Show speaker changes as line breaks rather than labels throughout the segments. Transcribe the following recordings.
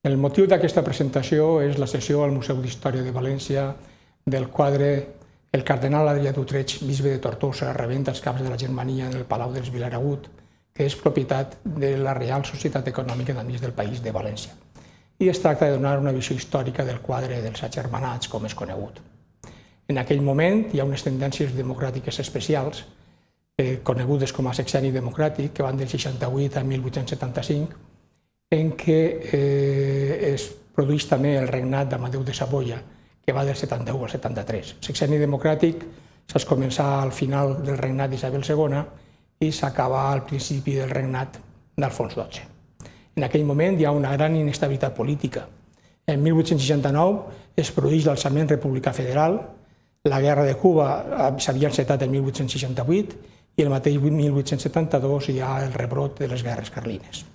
El motiu d'aquesta presentació és la sessió al Museu d'Història de València del quadre El cardenal Adrià d'Utrecht, bisbe de Tortosa, rebent els caps de la Germania en el Palau dels Vilaragut, que és propietat de la Reial Societat Econòmica d'Amics del País de València. I es tracta de donar una visió històrica del quadre dels agermanats, com és conegut. En aquell moment hi ha unes tendències democràtiques especials, conegudes com a sexenni democràtic, que van del 68 a 1875, en què es produeix també el regnat d'Amadeu de Savoia, que va del 71 al 73. El sexenni democràtic s'ha començat al final del regnat d'Isabel II i s'acaba al principi del regnat d'Alfons XII. En aquell moment hi ha una gran inestabilitat política. En 1869 es produeix l'alçament republicà federal, la guerra de Cuba s'havia encetat en 1868 i el mateix 1872 hi ha el rebrot de les guerres carlines.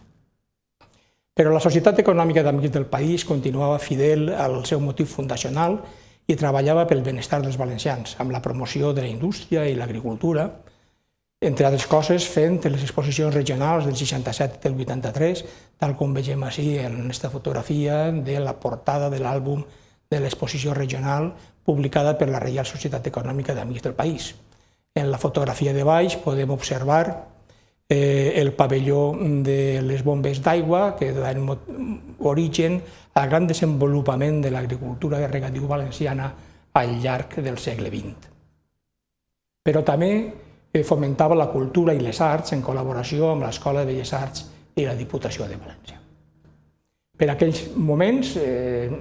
Però la Societat Econòmica d'Amics del País continuava fidel al seu motiu fundacional i treballava pel benestar dels valencians, amb la promoció de la indústria i l'agricultura, entre altres coses fent les exposicions regionals del 67 i del 83, tal com vegem així en aquesta fotografia de la portada de l'àlbum de l'exposició regional publicada per la Reial Societat Econòmica d'Amics del País. En la fotografia de baix podem observar el pavelló de les bombes d'aigua, que donen origen al gran desenvolupament de l'agricultura de regadiu valenciana al llarg del segle XX. Però també fomentava la cultura i les arts en col·laboració amb l'Escola de Belles Arts i la Diputació de València. Per aquells moments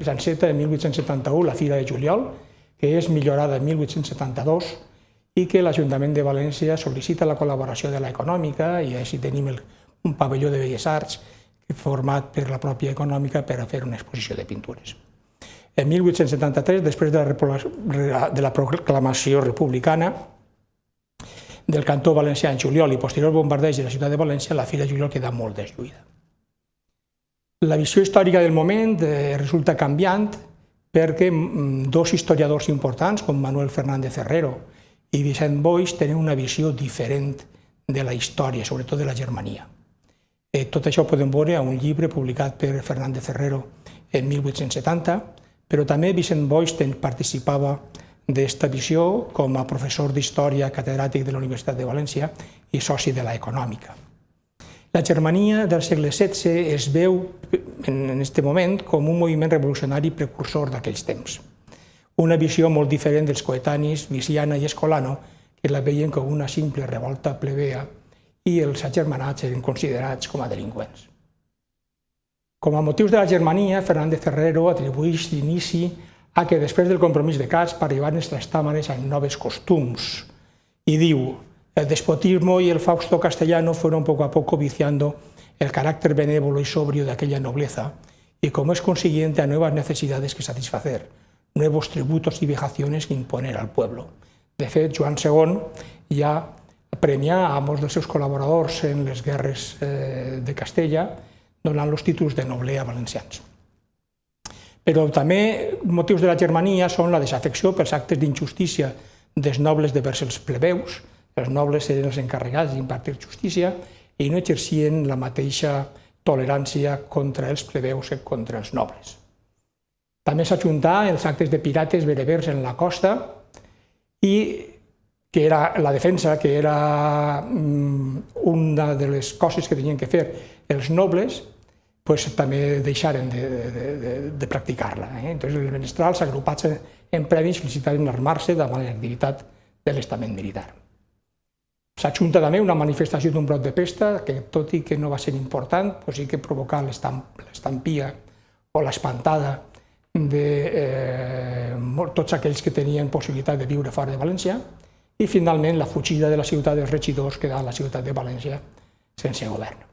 s'enceta en 1871 la Fira de Juliol, que és millorada en 1872, i que l'Ajuntament de València sol·licita la col·laboració de l'Econòmica, i així tenim un pavelló de Belles Arts format per la pròpia Econòmica per a fer una exposició de pintures. En 1873, després de la proclamació republicana del cantó valencià en juliol i posterior bombardeig de la ciutat de València, la Fira de Juliol queda molt deslluïda. La visió històrica del moment resulta canviant perquè dos historiadors importants, com Manuel Fernández Herrero i Vicent Boix, tenen una visió diferent de la història, sobretot de la Germania. Tot això ho podem veure a un llibre publicat per Fernández Herrero en 1870, però també Vicent Boix participava d'esta visió com a professor d'història catedràtic de la Universitat de València i soci de l'Econòmica. La Germania del segle XVI es veu en aquest moment com un moviment revolucionari precursor d'aquells temps. Una visió molt diferent dels coetanis Viciana i Escolano, que la veien com una simple revolta plebea i els agermanats eren considerats com a delinqüents. Com a motius de la Germania, Fernández Herrero atribueix l'inici a que després del compromís de Casp arribaren els trastàmares amb noves costums y diu: el despotismo y el Fausto castellano fueron poco a poco viciando el carácter benévolo y sobrio de aquella nobleza y como es consiguiente a nuevas necesidades que satisfacer, nuevos tributos y vejaciones que imponer al pueblo. De fet, Joan II ja premia a molts dels seus col·laboradors en les guerres de Castella, donant els títols de noblea valencians. Però també motius de la Germania són la desafecció pels actes d'injustícia dels nobles de vers els plebeus. Els nobles eren els encarregats d'impartir justícia i no exercien la mateixa tolerància contra els plebeus que contra els nobles. També s'ajuntà els actes de pirates berebers en la costa i que era la defensa, que era una de les coses que tenien que fer els nobles, també deixaren de practicar-la. Els menestrals, agrupats en premis, solicitaven armar-se davant l'activitat de l'estament militar. S'ajunta també una manifestació d'un brot de pesta que, tot i que no va ser important, sí que provocà l'estampia o l'espantada de tots aquells que tenien possibilitat de viure fora de València i, finalment, la fugida de la ciutat dels regidors, quedant la ciutat de València sense govern.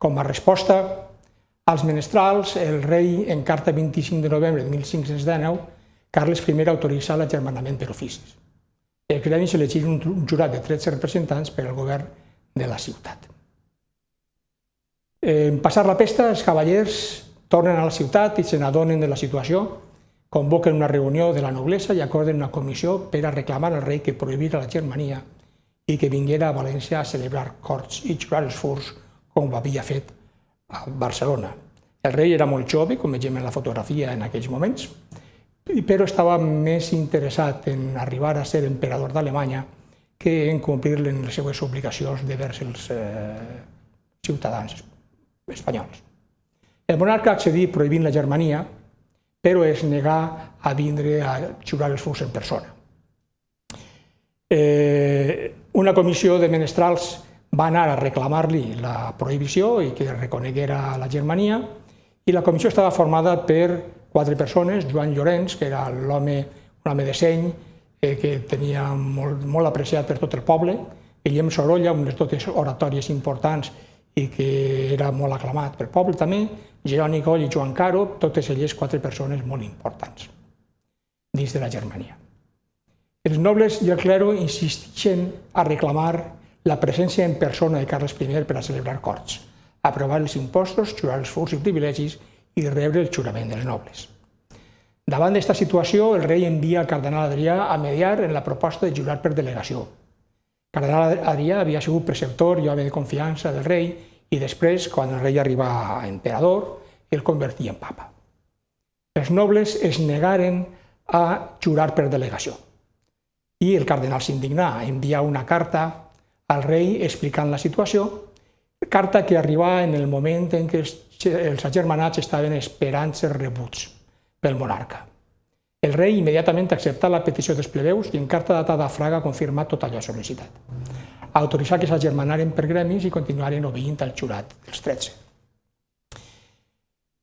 Com a resposta als menestrals, el rei, en carta 25 de novembre de 1519, Carles I autoritza l'agermanament per oficis. Els gremis elegiren un jurat de 13 representants per al govern de la ciutat. En passar la pesta, els cavallers tornen a la ciutat i se n'adonen de la situació, convoquen una reunió de la noblesa i acorden una comissió per a reclamar al rei que prohibira la Germania i que vinguera a València a celebrar corts i jurar els furs com ho havia fet a Barcelona. El rei era molt jove, com vegem en la fotografia en aquells moments, però estava més interessat en arribar a ser emperador d'Alemanya que en complir les seves obligacions devers els ciutadans espanyols. El monarca accedí prohibint la germania, però es negà a vindre a jurar els furs en persona. Una comissió de menestrals va anar a reclamar-li la prohibició i que reconeguera la germania, i la comissió estava formada per 4 persones: Joan Llorenç, que era un home de seny, que tenia molt apreciat per tot el poble, Guillem Sorolla, unes dotes oratòries importants i que era molt aclamat pel poble també, Jeroni Coll i Joan Caro, totes elles 4 persones molt importants dins de la germania. Els nobles i el clero insisteixen a reclamar la presència en persona de Carles I per a celebrar corts, aprovar els impostos, jurar els furs i privilegis i rebre el jurament dels nobles. Davant d'aquesta situació, el rei envia al cardenal Adrià a mediar en la proposta de jurar per delegació. El cardenal Adrià havia sigut preceptor i home de confiança del rei i després, quan el rei arriba a emperador, el convertia en papa. Els nobles es negaren a jurar per delegació i el cardenal s'indignà, envià una carta al rei explicant la situació, carta que arribà en el moment en què els agermanats estaven esperant ser rebuts pel monarca. El rei immediatament acceptà la petició dels plebeus i en carta datada a Fraga ha confirmat tot allò sol·licitat. Autoritzar que s'agermanaren per gremis i continuaren obeint al jurat dels 13.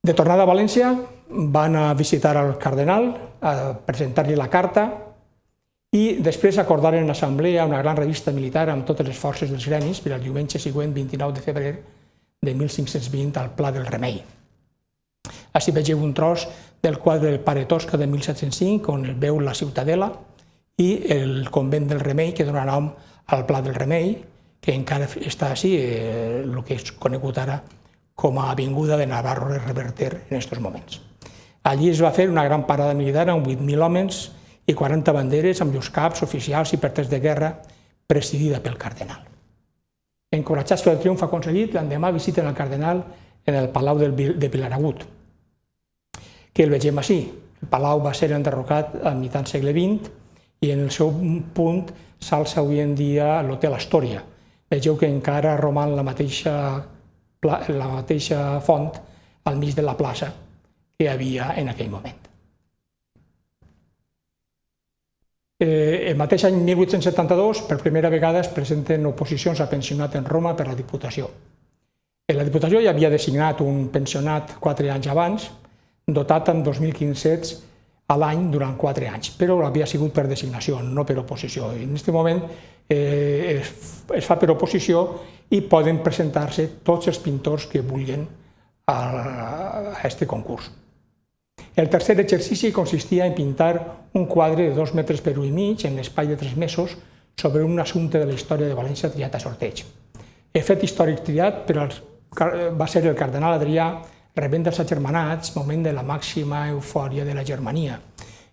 De tornada a València, van a visitar al cardenal, a presentar-li la carta i després acordaren en l'assemblea una gran revista militar amb totes les forces dels gremis per al diumenge següent, 29 de febrer de 1520, al Pla del Remei. Així vegeu un tros del quadre del Pare Tosca de 1705, on es veu la Ciutadela i el convent del Remei, que dona nom al Pla del Remei, que encara està així, el que és conegut ara com a Avinguda de Navarro de Reverter en aquests moments. Allí es va fer una gran parada militar amb 8.000 homes i 40 banderes amb llurs caps, oficials i pertes de guerra, presidida pel cardenal. Encoratjats pel triomf aconseguit, l'endemà visiten el cardenal en el Palau de Vilaragut, que el vegem així. El palau va ser enderrocat a mitjan segle XX i en el seu punt s'alça avui en dia l'Hotel Astòria. Vegeu que encara roman la mateixa font al mig de la plaça que hi havia en aquell moment. El mateix any 1872, per primera vegada, es presenten oposicions a pensionat en Roma per la Diputació. La Diputació ja havia designat un pensionat 4 anys abans, dotat amb 2.500 a l'any durant 4 anys, però havia sigut per designació, no per oposició. En aquest moment es fa per oposició i poden presentar-se tots els pintors que vulguin a aquest concurs. El tercer exercici consistia en pintar un quadre de 2 metres per 1,5 metres en l'espai de 3 mesos sobre un assumpte de la història de València triat a sorteig. El fet històric triat va ser el cardenal Adrià rebent els agermanats, moment de la màxima eufòria de la germania.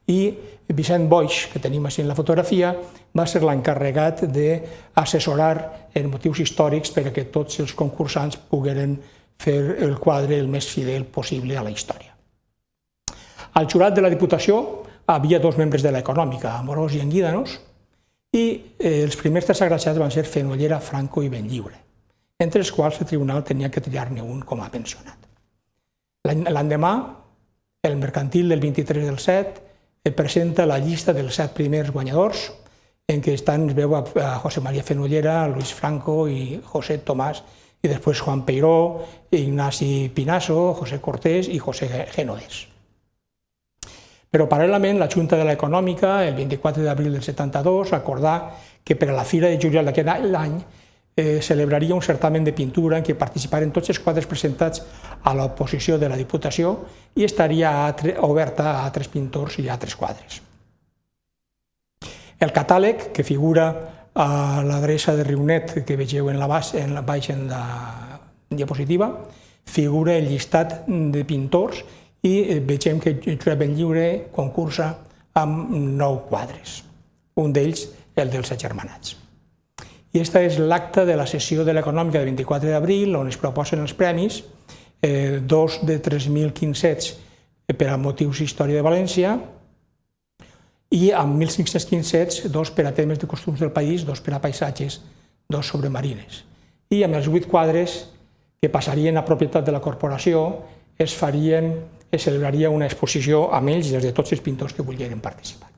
I Vicent Boix, que tenim així en la fotografia, va ser l'encarregat d'assessorar en motius històrics perquè tots els concursants pogueren fer el quadre el més fidel possible a la història. Al jurat de la Diputació havia 2 membres de l'Econòmica, Amorós i Enguídanos, i els primers 3 agraciats van ser Fenollera, Franco i Benlliure, entre els quals el tribunal tenia que triar-ne un com a pensionat. L'endemà, el mercantil del 23 del 7 presenta la llista dels 7 primers guanyadors, en què es veu a José María Fenollera, Luis Franco i José Tomàs, i després Juan Peiró, Ignasi Pinasso, José Cortés i José Genoés. Però paral·lelament, la Junta de l'Econòmica, el 24 d'abril del 72, acordà que per a la Fira de juliol d'aquest any celebraria un certamen de pintura en què participaren tots els quadres presentats a l'oposició de la Diputació i estaria oberta a altres pintors i a altres quadres. El catàleg, que figura a l'adreça de Riunet que vegeu en la baixa en la diapositiva, figura el llistat de pintors i vegem que Josep Benlliure concursa amb 9 quadres, un d'ells el dels agermanats. I aquesta és l'acta de la sessió de l'Econòmica del 24 d'abril, on es proposen els premis dos de 3.000 quincets per a motius d'història de València i amb 1.500 quincets, dos per a temes de costums del país, dos per a paisatges, dos sobre marines. I amb els 8 quadres que passarien a propietat de la corporació es celebraria una exposició amb ells i els de tots els pintors que volgueren participar.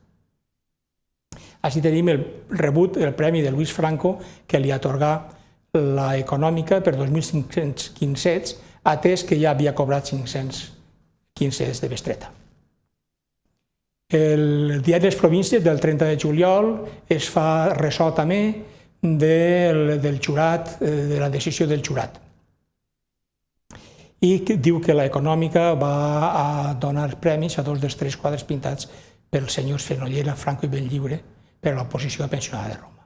Així tenim el rebut del Premi de Luis Franco que li atorgà la Econòmica per 2.500 quincets, atès que ja havia cobrat 500 quincets de bestreta. El Diari de les Províncies del 30 de juliol es fa ressò també del jurat, de la decisió del jurat. I diu que la Econòmica va donar premis a 2 dels 3 quadres pintats pels senyors Fenollera, Franco i Benlliure per a l'oposició a pensionada de Roma.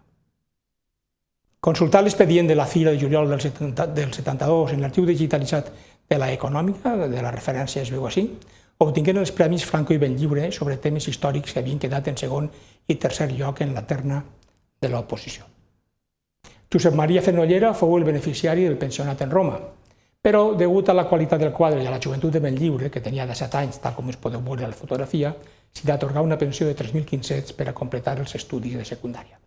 Consultar l'expedient de la Fira de juliol del 72 en l'arxiu digitalitzat de la Econòmica, de la referència es veu així, obtingueren els premis Franco i Benlliure sobre temes històrics que havien quedat en segon i tercer lloc en la terna de l'oposició. Josep Maria Fenollera fou el beneficiari del pensionat en Roma, però, degut a la qualitat del quadre i a la joventut de Benlliure, que tenia 17 anys, tal com es podeu veure a la fotografia, s'hi d'atorgar una pensió de 3.000 quincets per a completar els estudis de secundària.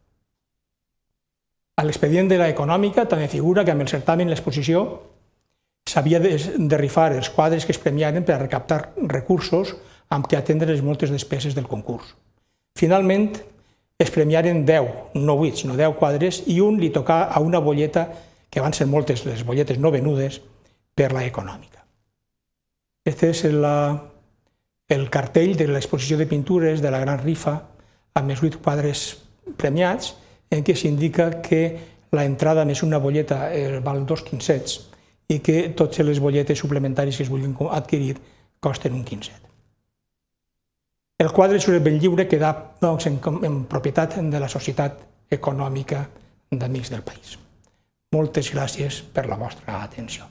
A l'expedient de la Econòmica també figura que amb el certamen i l'exposició s'havia de rifar els quadres que es premiaren per a recaptar recursos amb què atendre les moltes despeses del concurs. Finalment, es premiaren 10, no 8, sinó 10 quadres i un li tocà a una bolleta, que van ser moltes les bolletes no venudes, per la Econòmica. Aquest és el cartell de l'exposició de pintures de la Gran Rifa amb els 8 quadres premiats, en què s'indica que l'entrada més una bolleta val 2 quincets i que totes les bolletes suplementàries que es vulguin adquirir costen un quincet. El quadre sobre Benlliure quedà en propietat de la Societat Econòmica d'Amics del País. Moltes gràcies per la vostra atenció.